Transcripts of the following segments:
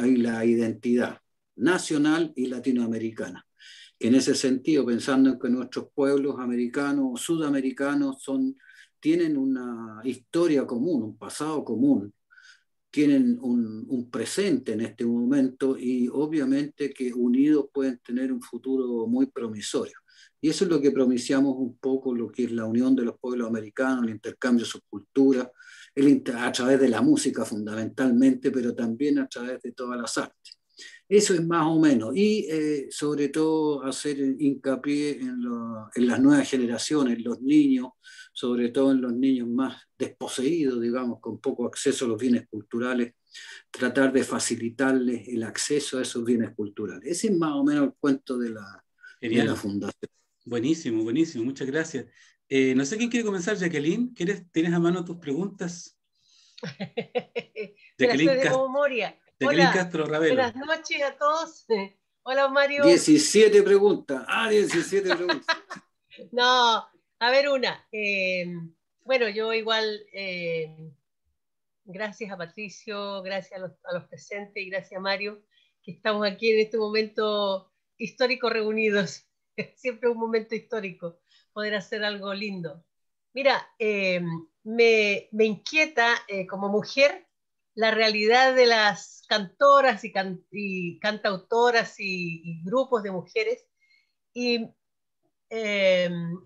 y la identidad nacional y latinoamericana. Que en ese sentido, pensando en que nuestros pueblos americanos o sudamericanos tienen una historia común, un pasado común, tienen un presente en este momento y obviamente que unidos pueden tener un futuro muy promisorio. Y eso es lo que propiciamos un poco, lo que es la unión de los pueblos americanos, el intercambio de sus culturas, a través de la música fundamentalmente, pero también a través de todas las artes. Eso es más o menos. Y sobre todo hacer hincapié en las nuevas generaciones, los niños, sobre todo en los niños más desposeídos, digamos, con poco acceso a los bienes culturales, tratar de facilitarles el acceso a esos bienes culturales. Ese es más o menos el cuento de la Genial. fundación. Buenísimo, buenísimo. Muchas gracias. No sé quién quiere comenzar, Jacqueline. ¿Tienes a mano tus preguntas? Me las sé de memoria. Jacqueline Hola, Castro Ravelo. buenas noches a todos. Hola, Mario. 17 preguntas. 17 preguntas. No, a ver una. Bueno, yo igual, gracias a Patricio, gracias a los presentes y gracias a Mario, que estamos aquí en este momento histórico reunidos. Siempre un momento histórico, poder hacer algo lindo. Mira, me inquieta como mujer la realidad de las cantoras y cantautoras y grupos de mujeres. Y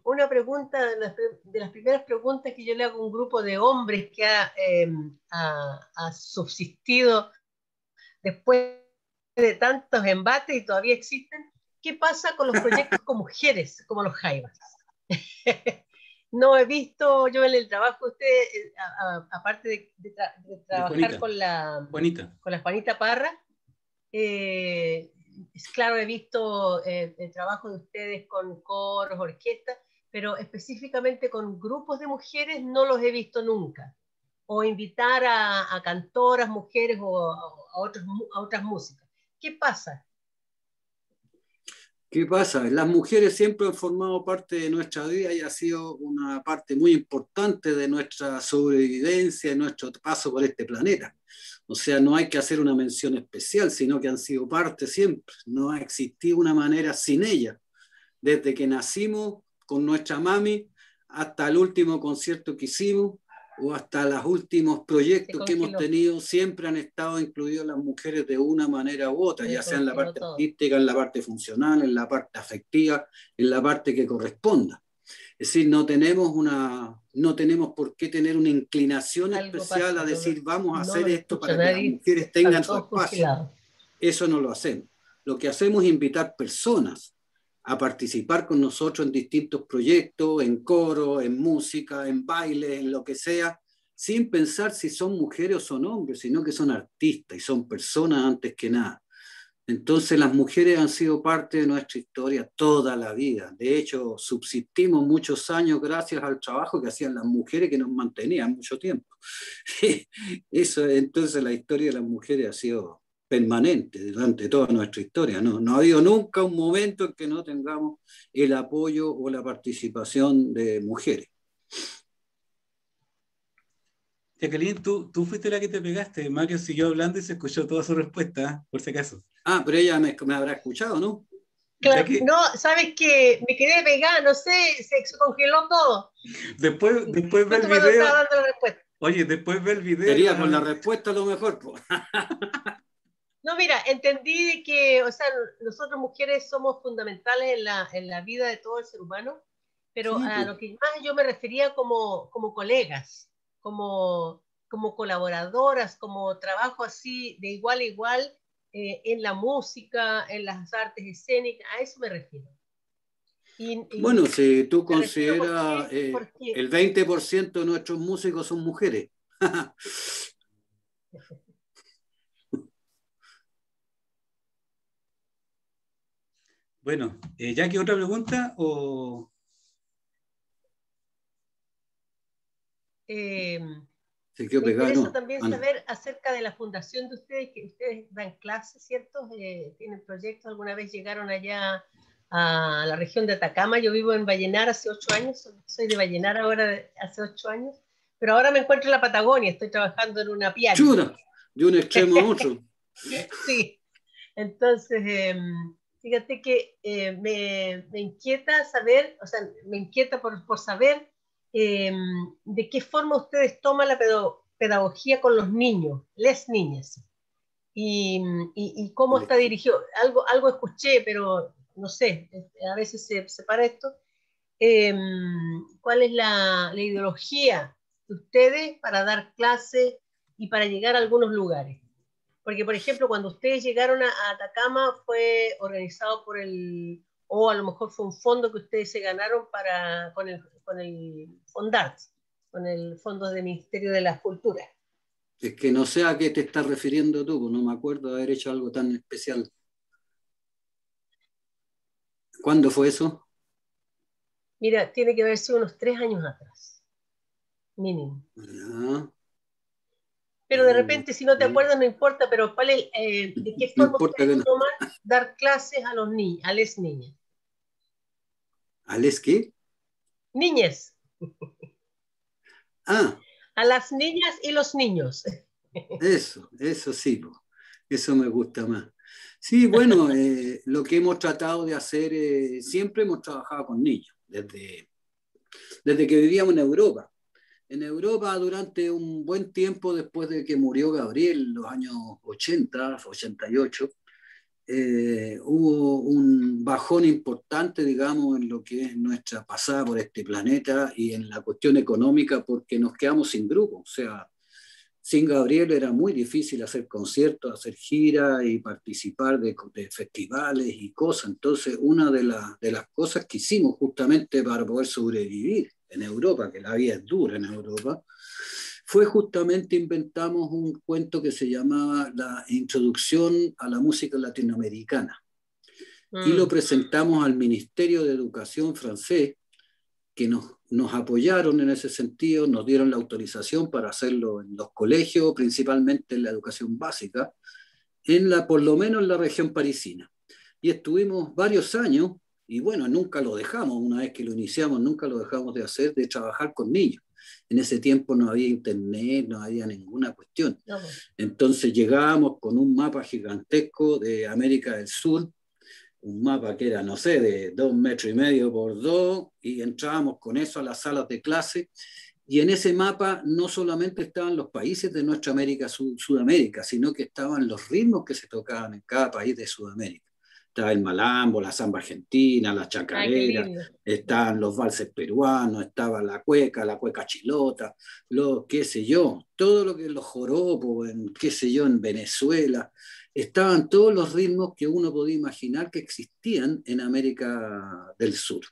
una pregunta, de las primeras preguntas que yo le hago a un grupo de hombres que ha subsistido después de tantos embates y todavía existen, ¿qué pasa con los proyectos con mujeres, como los Jaivas? No he visto yo en el trabajo de ustedes, aparte de trabajar con la Juanita Parra, es claro, he visto el trabajo de ustedes con coros, orquestas, pero específicamente con grupos de mujeres no los he visto nunca. O invitar a cantoras, mujeres o a otras músicas. ¿Qué pasa? ¿Qué pasa? Las mujeres siempre han formado parte de nuestra vida y ha sido una parte muy importante de nuestra sobrevivencia y nuestro paso por este planeta. O sea, no hay que hacer una mención especial, sino que han sido parte siempre. No ha existido una manera sin ellas. Desde que nacimos con nuestra mami hasta el último concierto que hicimos o hasta los últimos proyectos que hemos tenido, siempre han estado incluidas las mujeres de una manera u otra, ya sea en la parte artística, en la parte funcional, en la parte afectiva, en la parte que corresponda. Es decir, no tenemos por qué tener una inclinación especial a decir vamos a hacer esto para que las mujeres tengan su espacio. Eso no lo hacemos. Lo que hacemos es invitar personas a participar con nosotros en distintos proyectos, en coro, en música, en baile, en lo que sea, sin pensar si son mujeres o son hombres, sino que son artistas y son personas antes que nada. Entonces las mujeres han sido parte de nuestra historia toda la vida. De hecho, subsistimos muchos años gracias al trabajo que hacían las mujeres que nos mantenían mucho tiempo. Eso, entonces la historia de las mujeres ha sido permanente durante toda nuestra historia. No ha habido nunca un momento en que no tengamos el apoyo o la participación de mujeres. Jacqueline, tú fuiste la que te pegaste. Mario siguió hablando y se escuchó toda su respuesta, por si acaso. Pero ella me habrá escuchado, ¿no? Claro, no, sabes que me quedé pegada, no sé, se congeló todo. Después ve el video. Oye, después ve el video. Sería por la respuesta a lo mejor. No, mira, entendí de que, o sea, nosotros mujeres somos fundamentales en la vida de todo el ser humano, pero sí, a lo que más yo me refería como colegas, como colaboradoras, como trabajo así de igual a igual en la música, en las artes escénicas, a eso me refiero. Bueno, si tú consideras el 20% de nuestros músicos son mujeres. Bueno, Jackie, ¿otra pregunta? O... me interesa también saber acerca de la fundación de ustedes, que ustedes dan clases, ¿cierto? ¿Tienen proyectos? ¿Alguna vez llegaron allá a la región de Atacama? Yo vivo en Vallenar hace 8 años, soy de Vallenar ahora hace 8 años, pero ahora me encuentro en la Patagonia, estoy trabajando en una piana. ¡Chura! De un extremo a otro. Sí, entonces, fíjate que me inquieta saber, o sea, me inquieta por saber de qué forma ustedes toman la pedagogía con los niños, las niñas, y cómo está dirigido. Algo escuché, pero no sé, a veces se separa esto. ¿Cuál es la ideología de ustedes para dar clases y para llegar a algunos lugares? Porque, por ejemplo, cuando ustedes llegaron a Atacama fue organizado o a lo mejor fue un fondo que ustedes se ganaron con el Fondart, con el Fondo del Ministerio de las Culturas. Es que no sé a qué te estás refiriendo tú, pues no me acuerdo de haber hecho algo tan especial. ¿Cuándo fue eso? Mira, tiene que haber sido unos 3 años atrás, mínimo. Ya. Pero de repente, si no te acuerdas, no importa, pero ¿de qué No forma importa ustedes que no. toman dar clases a los niños, a las niñas? ¿Ales qué? Niñas, Ah, a las niñas y los niños. eso sí, pues. Eso me gusta más. Sí, bueno, lo que hemos tratado de hacer, siempre hemos trabajado con niños, desde que vivíamos en Europa. En Europa durante un buen tiempo después de que murió Gabriel, en los años 80, 88, hubo un bajón importante, digamos, en lo que es nuestra pasada por este planeta y en la cuestión económica, porque nos quedamos sin grupo. O sea, sin Gabriel era muy difícil hacer conciertos, hacer giras y participar de festivales y cosas. Entonces, una de las cosas que hicimos justamente para poder sobrevivir en Europa, que la vida es dura en Europa, fue justamente inventamos un cuento que se llamaba La Introducción a la Música Latinoamericana. Y lo presentamos al Ministerio de Educación francés, que nos apoyaron en ese sentido, nos dieron la autorización para hacerlo en los colegios, principalmente en la educación básica, por lo menos en la región parisina. Y estuvimos varios años, y bueno, nunca lo dejamos, una vez que lo iniciamos, nunca lo dejamos de hacer, de trabajar con niños. En ese tiempo no había internet, no había ninguna cuestión. No. Entonces llegábamos con un mapa gigantesco de América del Sur, un mapa que era, no sé, de 2,5 metros por 2, y entrábamos con eso a las salas de clase, y en ese mapa no solamente estaban los países de nuestra América, Sudamérica, sino que estaban los ritmos que se tocaban en cada país de Sudamérica. Estaba el malambo, la samba argentina, la Ay, qué chacarera, lindo. estaban los valses peruanos, estaba la cueca chilota, qué sé yo, todo lo que los joropos, qué sé yo, en Venezuela, estaban todos los ritmos que uno podía imaginar que existían en América del Sur.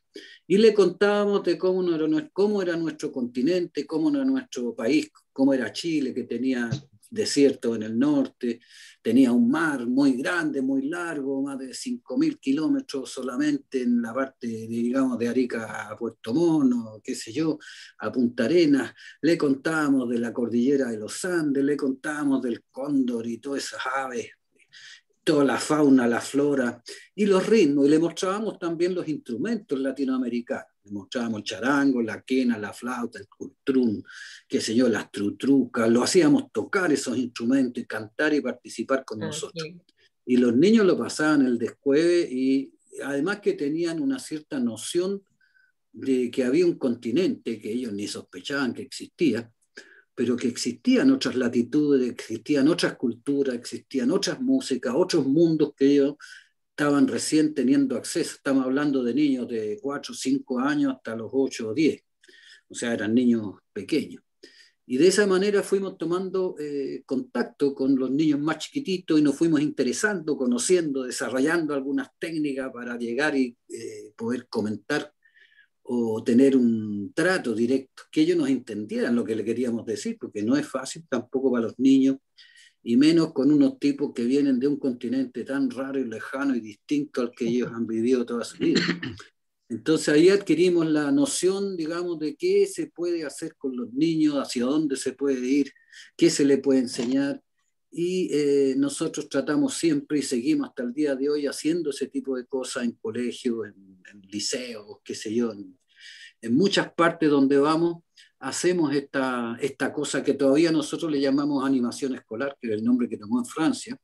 Y le contábamos de cómo era nuestro continente, cómo era nuestro país, cómo era Chile, que tenía desierto en el norte, tenía un mar muy grande, muy largo, más de 5.000 kilómetros solamente en la parte, digamos, de Arica a Puerto Mono, qué sé yo, a Punta Arenas. Le contábamos de la cordillera de los Andes, le contábamos del cóndor y todas esas aves, toda la fauna, la flora y los ritmos, y le mostrábamos también los instrumentos latinoamericanos. Le mostrábamos el charango, la quena, la flauta, el cultrún, qué sé yo, las trutrucas, lo hacíamos tocar esos instrumentos y cantar y participar con nosotros. Sí. Y los niños lo pasaban el descueve, y además que tenían una cierta noción de que había un continente que ellos ni sospechaban que existía, pero que existían otras latitudes, existían otras culturas, existían otras músicas, otros mundos que ellos estaban recién teniendo acceso. Estamos hablando de niños de 4 o 5 años hasta los 8 o 10, o sea, eran niños pequeños. Y de esa manera fuimos tomando contacto con los niños más chiquititos y nos fuimos interesando, conociendo, desarrollando algunas técnicas para llegar y poder comentar o tener un trato directo, que ellos nos entendieran lo que le queríamos decir, porque no es fácil tampoco para los niños, y menos con unos tipos que vienen de un continente tan raro y lejano y distinto al que ellos han vivido toda su vida. Entonces ahí adquirimos la noción, digamos, de qué se puede hacer con los niños, hacia dónde se puede ir, qué se le puede enseñar, y nosotros tratamos siempre y seguimos hasta el día de hoy haciendo ese tipo de cosas en colegios, en liceos, qué sé yo, en muchas partes donde vamos, hacemos esta cosa que todavía nosotros le llamamos animación escolar, que es el nombre que tomó en Francia,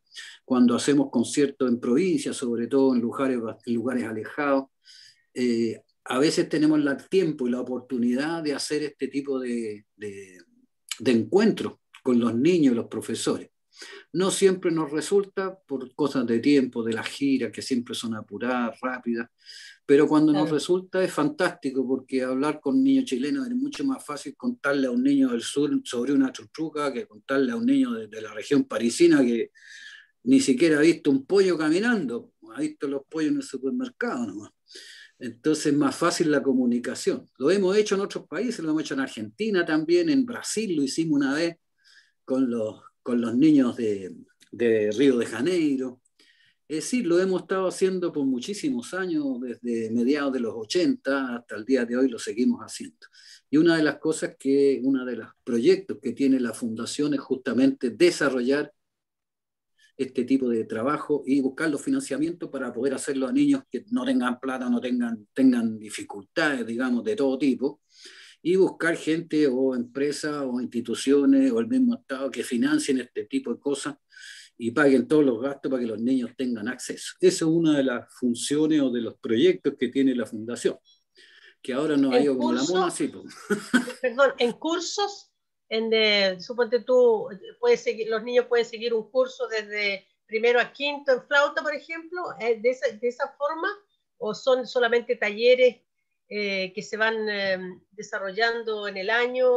cuando hacemos conciertos en provincias, sobre todo en lugares alejados. A veces tenemos el tiempo y la oportunidad de hacer este tipo de encuentros con los niños y los profesores. No siempre nos resulta por cosas de tiempo, de la gira, que siempre son apuradas, rápidas, pero cuando nos resulta es fantástico, porque hablar con niños chilenos es mucho más fácil contarle a un niño del sur sobre una chuchuca que contarle a un niño de la región parisina que ni siquiera ha visto un pollo caminando, ha visto los pollos en el supermercado nomás. Entonces es más fácil la comunicación. Lo hemos hecho en otros países, lo hemos hecho en Argentina también, en Brasil lo hicimos una vez con los niños de Río de Janeiro. Es decir, lo hemos estado haciendo por muchísimos años, desde mediados de los 80 hasta el día de hoy lo seguimos haciendo. Y uno de los proyectos que tiene la Fundación es justamente desarrollar este tipo de trabajo y buscar los financiamientos para poder hacerlo a niños que no tengan plata, no tengan dificultades, digamos, de todo tipo, y buscar gente o empresas o instituciones o el mismo Estado que financien este tipo de cosas y paguen todos los gastos para que los niños tengan acceso. Esa es una de las funciones o de los proyectos que tiene la Fundación, que ahora nos ha ido como la mona así. Perdón, en cursos, suponte tú, los niños pueden seguir un curso desde primero a quinto en flauta, por ejemplo, de esa forma, o son solamente talleres que se van desarrollando en el año.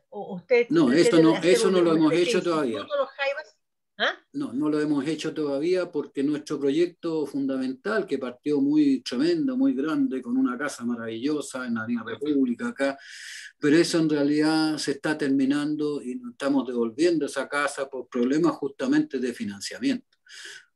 O usted no, eso no lo hemos hecho todavía. Los Jaivas. ¿Ah? No lo hemos hecho todavía porque nuestro proyecto fundamental, que partió muy tremendo, muy grande, con una casa maravillosa en la Avenida República acá, pero eso en realidad se está terminando y nos estamos devolviendo esa casa por problemas justamente de financiamiento.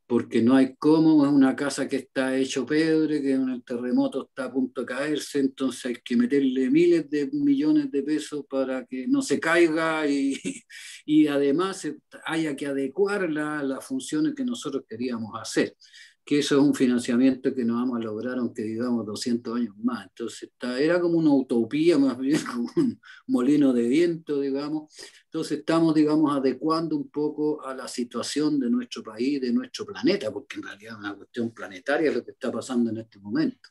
Porque no hay cómo, es una casa que está hecho pebre, que en el terremoto está a punto de caerse, entonces hay que meterle miles de millones de pesos para que no se caiga y además haya que adecuarla a las funciones que nosotros queríamos hacer, que eso es un financiamiento que no vamos a lograr aunque vivamos 200 años más. Entonces era como una utopía, más bien como un molino de viento, digamos. Entonces estamos, digamos, adecuando un poco a la situación de nuestro país, de nuestro planeta, porque en realidad es una cuestión planetaria lo que está pasando en este momento.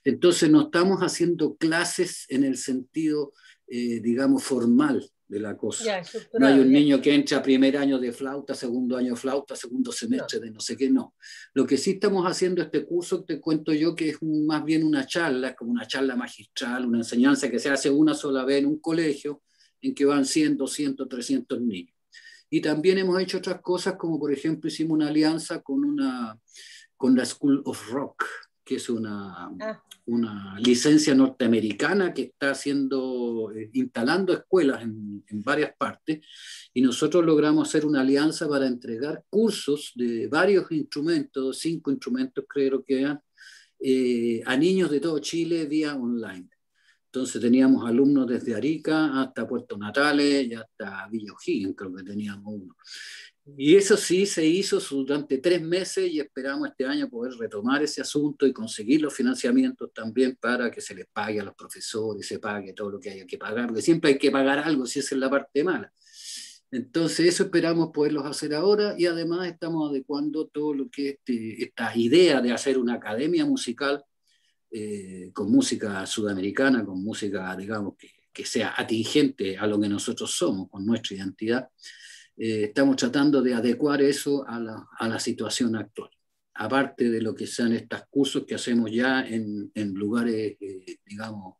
Entonces no estamos haciendo clases en el sentido, digamos, formal de la cosa. No hay un niño que entra a primer año de flauta, segundo año de flauta, segundo semestre de no sé qué, no. Lo que sí estamos haciendo este curso, te cuento yo, que es más bien una charla, es como una charla magistral, una enseñanza que se hace una sola vez en un colegio, en que van 100, 200, 300 niños. Y también hemos hecho otras cosas, como por ejemplo hicimos una alianza con la School of Rock, que es una licencia norteamericana que está instalando escuelas en varias partes, y nosotros logramos hacer una alianza para entregar cursos de varios instrumentos, 5 instrumentos creo que eran, a niños de todo Chile vía online. Entonces teníamos alumnos desde Arica hasta Puerto Natales y hasta Villa O'Higgins, creo que teníamos uno. Y eso sí se hizo durante 3 meses y esperamos este año poder retomar ese asunto y conseguir los financiamientos también para que se les pague a los profesores, se pague todo lo que haya que pagar, porque siempre hay que pagar algo, si esa es la parte mala. Entonces eso esperamos poderlos hacer ahora, y además estamos adecuando todo lo que es esta idea de hacer una academia musical con música sudamericana, con música, digamos, que sea atingente a lo que nosotros somos, con nuestra identidad. Estamos tratando de adecuar eso a la situación actual. Aparte de lo que sean estos cursos que hacemos ya en lugares, digamos,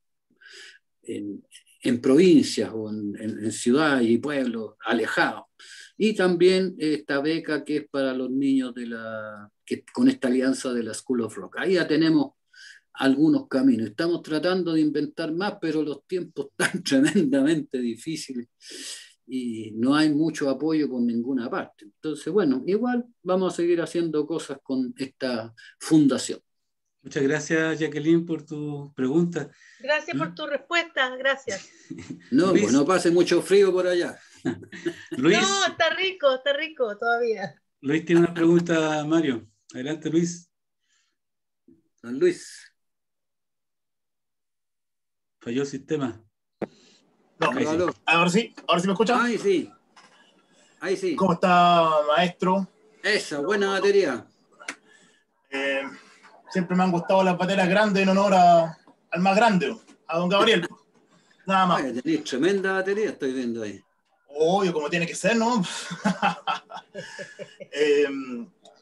en provincias o en ciudades y pueblos alejados. Y también esta beca que es para los niños con esta alianza de la School of Rock. Ahí ya tenemos algunos caminos. Estamos tratando de inventar más, pero los tiempos están tremendamente difíciles y no hay mucho apoyo por ninguna parte. Entonces, bueno, igual vamos a seguir haciendo cosas con esta fundación. Muchas gracias, Jacqueline, por tu pregunta. Gracias por tu respuesta, gracias. No, pues no pase mucho frío por allá. Luis, no, está rico todavía. Luis tiene una pregunta, Mario. Adelante, Luis. Don Luis. Falló el sistema. No, Ahí sí. ahora sí me escuchan. Ahí sí. Ahí sí. ¿Cómo está, maestro? Esa, buena batería. Siempre me han gustado las baterías grandes en honor al más grande, a don Gabriel. Nada más. Vaya, tenéis tremenda batería, estoy viendo ahí. Obvio, como tiene que ser, ¿no?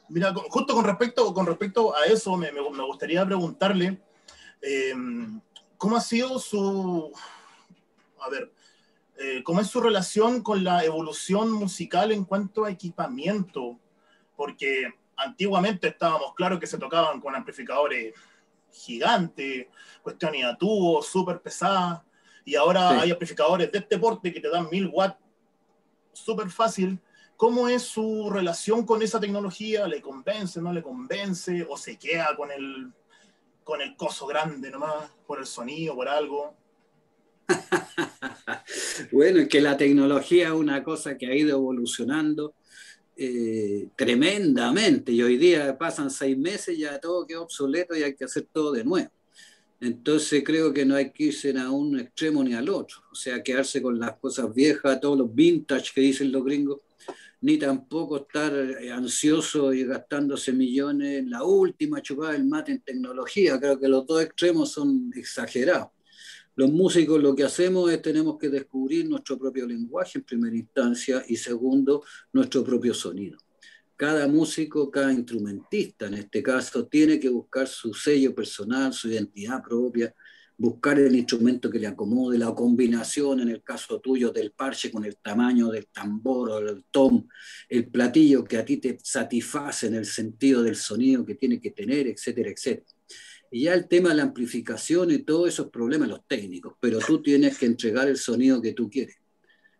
Mira, justo con respecto a eso, me gustaría preguntarle ¿cómo ha sido cómo es su relación con la evolución musical en cuanto a equipamiento? Porque antiguamente estábamos claros que se tocaban con amplificadores gigantes, cuestiones a tubos, súper pesadas, y ahora Sí. hay amplificadores de este porte que te dan 1000 watts súper fácil. ¿Cómo es su relación con esa tecnología? ¿Le convence, no le convence? ¿O se queda con el coso grande nomás, por el sonido, por algo? Bueno, es que la tecnología es una cosa que ha ido evolucionando tremendamente, y hoy día pasan 6 meses, ya todo queda obsoleto y hay que hacer todo de nuevo. Entonces creo que no hay que irse a un extremo ni al otro, o sea, quedarse con las cosas viejas, todos los vintage que dicen los gringos, ni tampoco estar ansioso y gastándose millones en la última chupada del mate en tecnología. Creo que los dos extremos son exagerados. Los músicos lo que hacemos es tenemos que descubrir nuestro propio lenguaje en primera instancia y segundo, nuestro propio sonido. Cada músico, cada instrumentista en este caso, tiene que buscar su sello personal, su identidad propia, buscar el instrumento que le acomode, la combinación, en el caso tuyo, del parche con el tamaño del tambor o del tom, el platillo que a ti te satisface en el sentido del sonido que tiene que tener, etcétera, etcétera. Y ya el tema de la amplificación y todos esos problemas, los técnicos, pero tú tienes que entregar el sonido que tú quieres.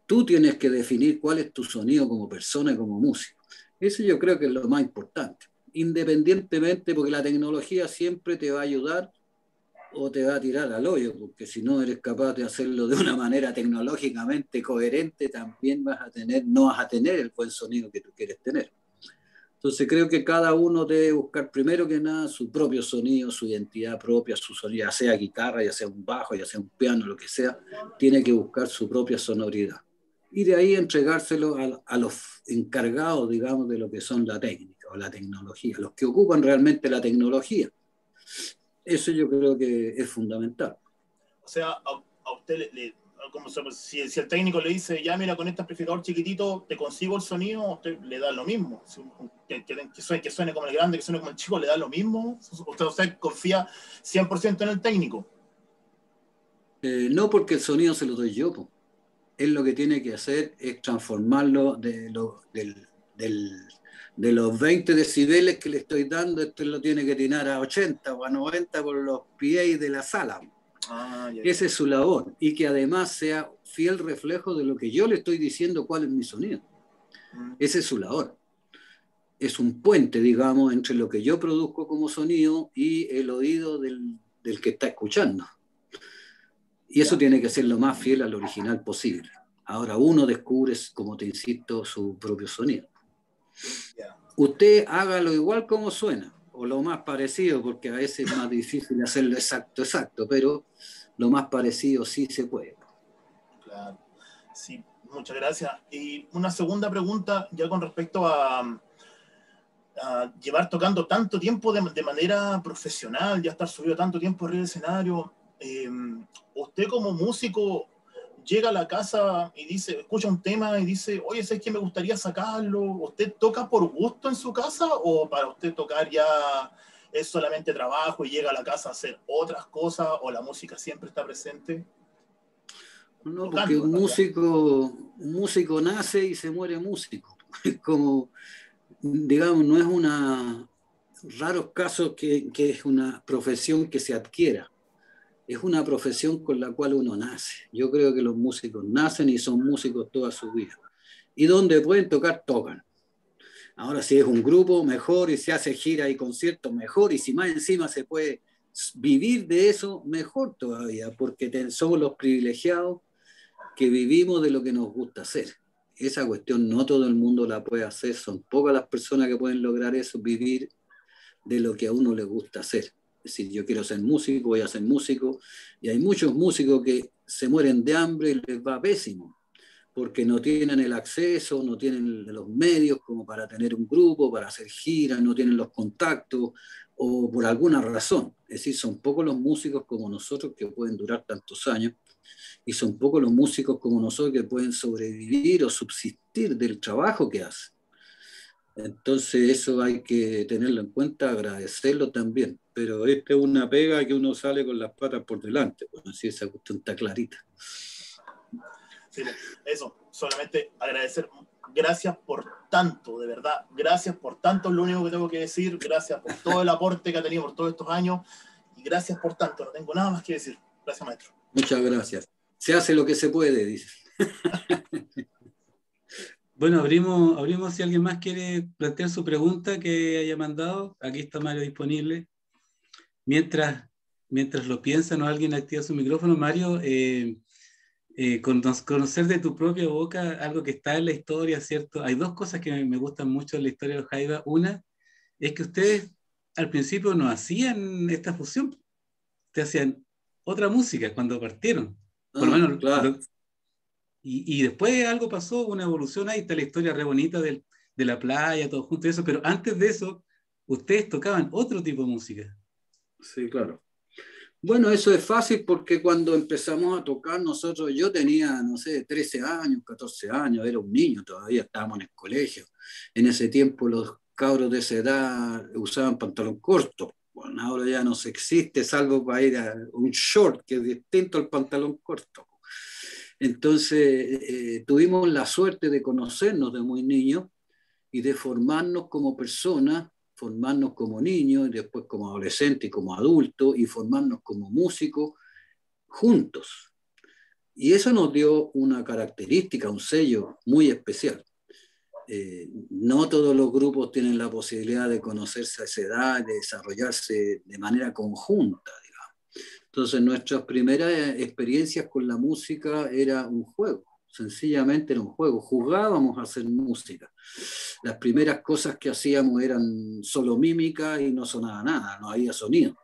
Tú tienes que definir cuál es tu sonido como persona y como músico. Eso yo creo que es lo más importante. Independientemente, porque la tecnología siempre te va a ayudar o te va a tirar al hoyo, porque si no eres capaz de hacerlo de una manera tecnológicamente coherente, también no vas a tener el buen sonido que tú quieres tener. Entonces creo que cada uno debe buscar primero que nada su propio sonido, su identidad propia, su sonido, ya sea guitarra, ya sea un bajo, ya sea un piano, lo que sea, tiene que buscar su propia sonoridad. Y de ahí entregárselo a los encargados, digamos, de lo que son la técnica o la tecnología, los que ocupan realmente la tecnología. Eso yo creo que es fundamental. O sea, a usted si el técnico le dice, ya mira, con este amplificador chiquitito te consigo el sonido, a usted le da lo mismo. Que suene como el grande, que suene como el chico, le da lo mismo. Usted confía 100% en el técnico. No, porque el sonido se lo doy yo, po. Él lo que tiene que hacer es transformarlo de los 20 decibeles que le estoy dando, esto lo tiene que tirar a 80 o a 90 por los PA de la sala. Esa es su labor, y que además sea fiel reflejo de lo que yo le estoy diciendo, cuál es mi sonido. Esa es su labor. Es un puente, digamos, entre lo que yo produzco como sonido y el oído del que está escuchando. Y eso tiene que ser lo más fiel al original posible. Ahora uno descubre, como te insisto, su propio sonido. Usted hágalo igual como suena, o lo más parecido, porque a veces es más difícil hacerlo exacto, pero lo más parecido sí se puede. Claro, sí, muchas gracias. Y una segunda pregunta, ya con respecto a llevar tocando tanto tiempo de manera profesional, ya estar subido tanto tiempo arriba del escenario. Usted como músico llega a la casa y dice, escucha un tema y dice, oye, ¿sabes qué? Me gustaría sacarlo. ¿Usted toca por gusto en su casa o para usted tocar ya es solamente trabajo y llega a la casa a hacer otras cosas, o la música siempre está presente? No, porque un músico nace y se muere músico. Como, digamos, no es raros casos que es una profesión que se adquiera. Es una profesión con la cual uno nace. Yo creo que los músicos nacen y son músicos toda su vida. Y donde pueden tocar, tocan. Ahora, si es un grupo, mejor, y se hace gira y conciertos, mejor, y si más encima se puede vivir de eso, mejor todavía, porque somos los privilegiados que vivimos de lo que nos gusta hacer. Esa cuestión no todo el mundo la puede hacer, son pocas las personas que pueden lograr eso, vivir de lo que a uno le gusta hacer. Es decir, yo quiero ser músico, voy a ser músico, y hay muchos músicos que se mueren de hambre y les va pésimo, porque no tienen el acceso, no tienen los medios como para tener un grupo, para hacer giras, no tienen los contactos, o por alguna razón. Es decir, son pocos los músicos como nosotros que pueden durar tantos años, y son pocos los músicos como nosotros que pueden sobrevivir o subsistir del trabajo que hacen. Entonces eso hay que tenerlo en cuenta, agradecerlo también, pero esta es una pega que uno sale con las patas por delante, bueno, así esa cuestión está clarita. Sí, eso, solamente agradecer, gracias por tanto, de verdad, gracias por tanto, es lo único que tengo que decir, gracias por todo el aporte que ha tenido por todos estos años, y gracias por tanto, no tengo nada más que decir. Gracias, maestro. Muchas gracias. Se hace lo que se puede, dice. Bueno, abrimos si alguien más quiere plantear su pregunta que haya mandado. Aquí está Mario disponible. Mientras lo piensan o alguien activa su micrófono, Mario, conocer de tu propia boca algo que está en la historia, ¿cierto? Hay dos cosas que me gustan mucho en la historia de los Jaivas. Una es que ustedes al principio no hacían esta fusión, te hacían otra música cuando partieron. Por lo menos, claro. Y después algo pasó, una evolución, ahí está la historia re bonita de la playa, todo junto y eso, pero antes de eso, ustedes tocaban otro tipo de música. Sí, claro. Bueno, eso es fácil porque cuando empezamos a tocar nosotros, yo tenía, no sé, 13 años, 14 años, era un niño todavía, estábamos en el colegio. En ese tiempo los cabros de esa edad usaban pantalón corto. Bueno, ahora ya no se existe, salvo para ir a un short, que es distinto al pantalón corto. Entonces, tuvimos la suerte de conocernos de muy niños y de formarnos como personas, formarnos como niños y después como adolescentes y como adultos y formarnos como músicos juntos. Y eso nos dio una característica, un sello muy especial. No todos los grupos tienen la posibilidad de conocerse a esa edad, de desarrollarse de manera conjunta, digamos. Entonces nuestras primeras experiencias con la música era un juego, sencillamente era un juego, jugábamos a hacer música. Las primeras cosas que hacíamos eran solo mímica y no sonaba nada, no había sonido.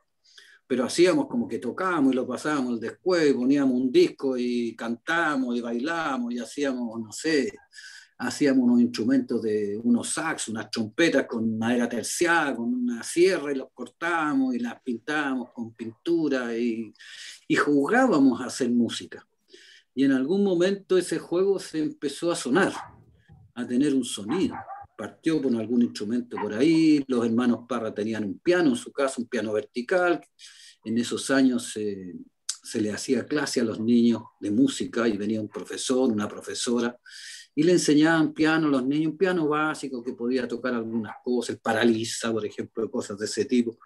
Pero hacíamos como que tocábamos y lo pasábamos después, poníamos un disco y cantábamos y bailábamos y hacíamos, no sé, hacíamos unos instrumentos de unos sax, unas trompetas con madera terciada, con una sierra y los cortábamos y las pintábamos con pintura y jugábamos a hacer música. Y en algún momento ese juego se empezó a sonar, a tener un sonido. Partió con algún instrumento por ahí, los hermanos Parra tenían un piano en su casa, un piano vertical. En esos años se le hacía clase a los niños de música y venía un profesor, una profesora, y le enseñaban piano a los niños, un piano básico que podía tocar algunas cosas, el paraliza, por ejemplo, cosas de ese tipo.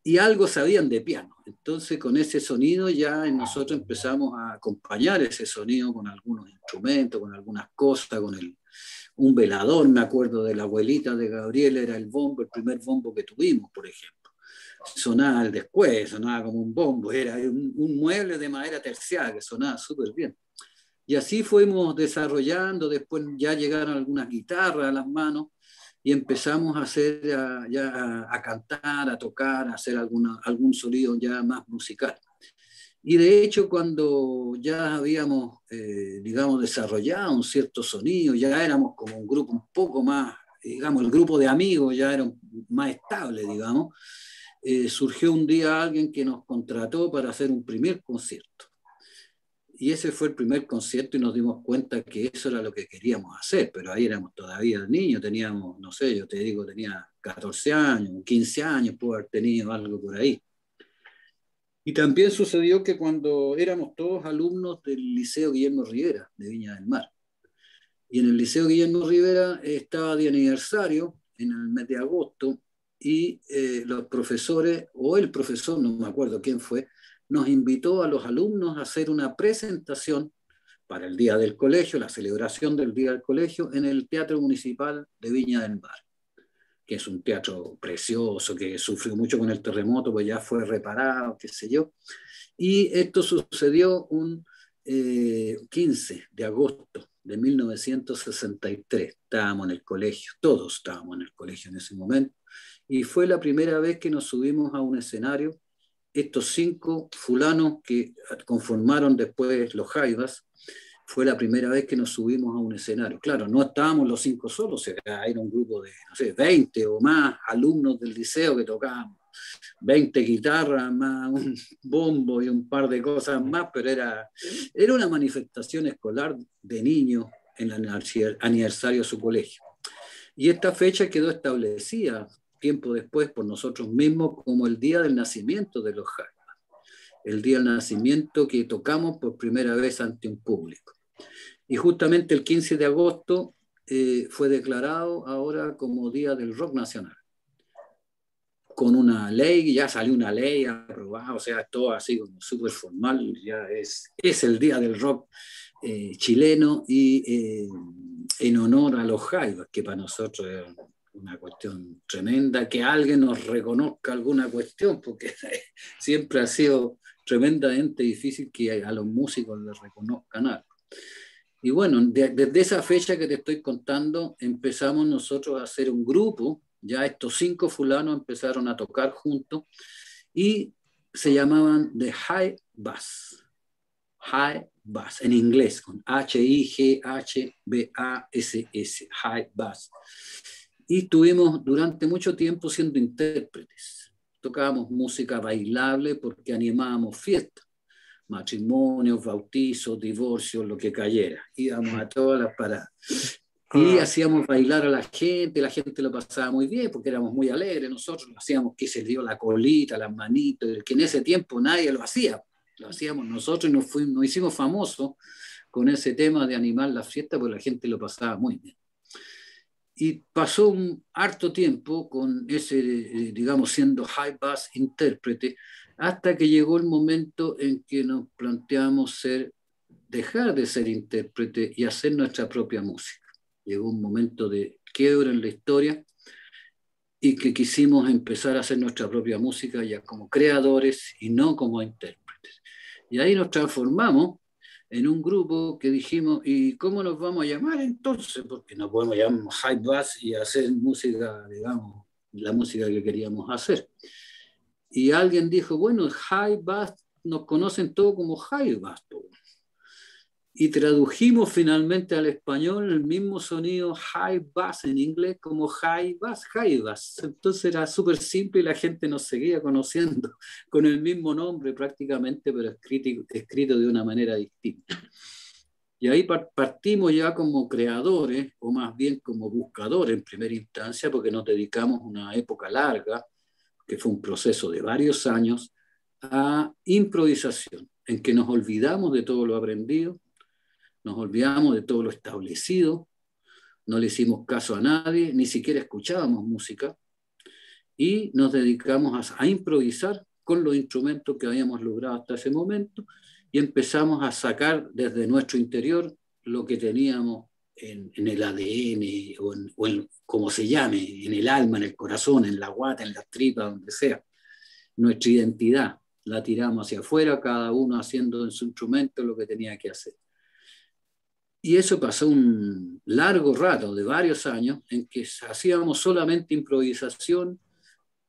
Y algo sabían de piano. Entonces, con ese sonido ya nosotros empezamos a acompañar ese sonido con algunos instrumentos, con algunas cosas, con un velador, me acuerdo de la abuelita de Gabriel, era el bombo, el primer bombo que tuvimos, por ejemplo. Sonaba al después, sonaba como un bombo, era un mueble de madera terciada que sonaba súper bien. Y así fuimos desarrollando, después ya llegaron algunas guitarras a las manos y empezamos a hacer, a cantar, a tocar, a hacer algún sonido ya más musical. Y de hecho, cuando ya habíamos, digamos, desarrollado un cierto sonido, ya éramos como un grupo un poco más, digamos, el grupo de amigos ya era más estable, digamos, surgió un día alguien que nos contrató para hacer un primer concierto. Y ese fue el primer concierto y nos dimos cuenta que eso era lo que queríamos hacer, pero ahí éramos todavía niños, teníamos, no sé, yo te digo, tenía 14 años, 15 años, puedo haber tenido algo por ahí. Y también sucedió que cuando éramos todos alumnos del Liceo Guillermo Rivera, de Viña del Mar, y en el Liceo Guillermo Rivera estaba de aniversario en el mes de agosto, y los profesores, o el profesor, no me acuerdo quién fue, nos invitó a los alumnos a hacer una presentación para el Día del Colegio, la celebración del Día del Colegio, en el Teatro Municipal de Viña del Mar, que es un teatro precioso, que sufrió mucho con el terremoto, pues ya fue reparado, qué sé yo. Y esto sucedió un 15 de agosto de 1963. Estábamos en el colegio, todos estábamos en el colegio en ese momento, y fue la primera vez que nos subimos a un escenario estos 5 fulanos que conformaron después los Jaivas, fue la primera vez que nos subimos a un escenario. Claro, no estábamos los 5 solos, era un grupo de, no sé, 20 o más alumnos del liceo que tocaban 20 guitarras, más un bombo y un par de cosas más, pero era una manifestación escolar de niños en el aniversario de su colegio. Y esta fecha quedó establecida tiempo después por nosotros mismos como el día del nacimiento de los Jaivas, el día del nacimiento que tocamos por primera vez ante un público. Y justamente el 15 de agosto fue declarado ahora como Día del Rock Nacional, con una ley, ya salió una ley aprobada, o sea, todo así como súper formal, ya es el Día del Rock chileno y en honor a los Jaivas, que para nosotros es una cuestión tremenda, que alguien nos reconozca alguna cuestión, porque siempre ha sido tremendamente difícil que a los músicos les reconozcan algo. Y bueno, desde esa fecha que te estoy contando, empezamos nosotros a hacer un grupo, ya estos 5 fulanos empezaron a tocar juntos y se llamaban The High Bass. High Bass, en inglés, con H-I-G-H-B-A-S-S, High Bass. Y estuvimos durante mucho tiempo siendo intérpretes. Tocábamos música bailable porque animábamos fiestas, matrimonios, bautizos, divorcios, lo que cayera. Íbamos a todas las paradas. Y hacíamos bailar a la gente lo pasaba muy bien porque éramos muy alegres. Nosotros lo hacíamos, que se dio la colita, las manitos, que en ese tiempo nadie lo hacía. Lo hacíamos nosotros y nos hicimos famosos con ese tema de animar la fiesta porque la gente lo pasaba muy bien. Y pasó un harto tiempo con ese, digamos, siendo high bass intérprete, hasta que llegó el momento en que nos planteamos dejar de ser intérprete y hacer nuestra propia música. Llegó un momento de quiebra en la historia y que quisimos empezar a hacer nuestra propia música ya como creadores y no como intérpretes. Y ahí nos transformamos en un grupo que dijimos, ¿y cómo nos vamos a llamar entonces? Porque no podemos llamarnos high bass y hacer música, digamos, la música que queríamos hacer. Y alguien dijo, bueno, high bass, nos conocen todos como high bass. Y tradujimos finalmente al español el mismo sonido high bass en inglés como high bass. Entonces era súper simple y la gente nos seguía conociendo con el mismo nombre prácticamente, pero escrito de una manera distinta. Y ahí partimos ya como creadores, o más bien como buscadores en primera instancia, porque nos dedicamos una época larga, que fue un proceso de varios años, a improvisación, en que nos olvidamos de todo lo aprendido, nos olvidamos de todo lo establecido, no le hicimos caso a nadie, ni siquiera escuchábamos música, y nos dedicamos a improvisar con los instrumentos que habíamos logrado hasta ese momento, y empezamos a sacar desde nuestro interior lo que teníamos en el ADN, o en como se llame, en el alma, en el corazón, en la guata, en las tripas, donde sea. Nuestra identidad la tiramos hacia afuera, cada uno haciendo en su instrumento lo que tenía que hacer. Y eso pasó un largo rato, de varios años, en que hacíamos solamente improvisación.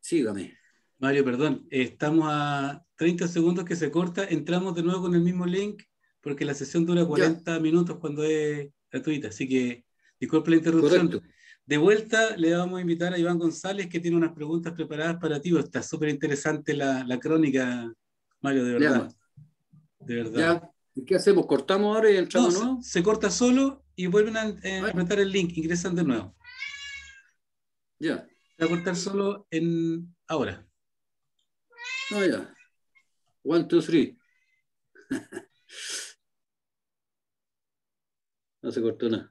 Sígame. Mario, perdón, estamos a 30 segundos que se corta, entramos de nuevo con el mismo link, porque la sesión dura 40 minutos cuando es gratuita, así que disculpe la interrupción. Correcto. De vuelta le vamos a invitar a Iván González, que tiene unas preguntas preparadas para ti. Está súper interesante la crónica, Mario, de verdad. Ya. De verdad. Ya. ¿Y qué hacemos? ¿Cortamos ahora y entramos de nuevo? Se corta solo y vuelven a apretar el link, ingresan de nuevo. Ya. Se va a cortar solo ahora. No, ya. 1, 2, 3. No se cortó nada.